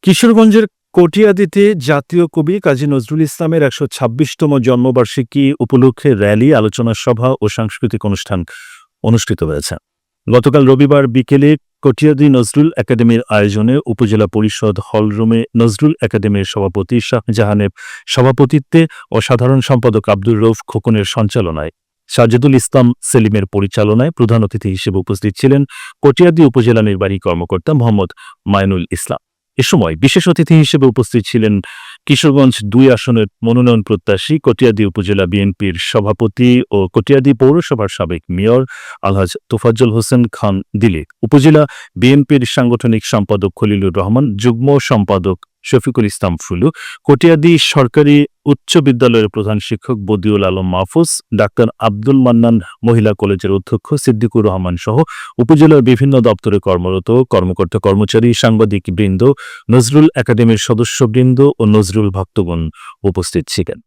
কিশোরগঞ্জের কটিয়াদীতে জাতীয় কবি কাজী নজরুল ইসলামের ১২৬তম জন্মবার্ষিকী উপলক্ষে র্যালি, আলোচনা সভা ও সাংস্কৃতিক অনুষ্ঠান অনুষ্ঠিত হয়েছে। গতকাল রবিবার বিকেলে কটিয়াদী নজরুল একাডেমির আয়োজনে উপজেলা পরিষদ হলরুমে নজরুল একাডেমির সভাপতি শাহজাহানের সভাপতিত্বে ও সাধারণ সম্পাদক আব্দুর রউফ খোকনের সঞ্চালনায় সাজেদুল ইসলাম সেলিমের পরিচালনায় প্রধান অতিথি হিসেবে উপস্থিত ছিলেন কটিয়াদী উপজেলা নির্বাহী কর্মকর্তা মোহাম্মদ মাইনুল ইসলাম। এ সময় বিশেষ অতিথি হিসেবে উপস্থিত ছিলেন কিশোরগঞ্জ ২ আসনের মনোনয়ন প্রত্যাশী কটিয়াদী উপজেলা বিএনপির সভাপতি ও কটিয়াদী পৌরসভার সাবেক মেয়র আলহাজ তোফাজ্জল হোসেন খান দিলীপ, উপজেলা বিএনপির সাংগঠনিক সম্পাদক খলিলুর রহমান, যুগ্ম সম্পাদক শফিকুল ইসলাম ফুলু, কটিয়াদী সরকারি উচ্চ বিদ্যালয়ের প্রধান শিক্ষক বদিউল আলম মাহফুজ, ডাক্তার আব্দুল মান্নান মহিলা কলেজের অধ্যক্ষ সিদ্দিকুর রহমান সহ উপজেলার বিভিন্ন দপ্তরে কর্মরত কর্মকর্তা কর্মচারী, সাংবাদিক বৃন্দ, নজরুল একাডেমির সদস্যবৃন্দ ও নজরুল ভক্তগণ উপস্থিত ছিলেন।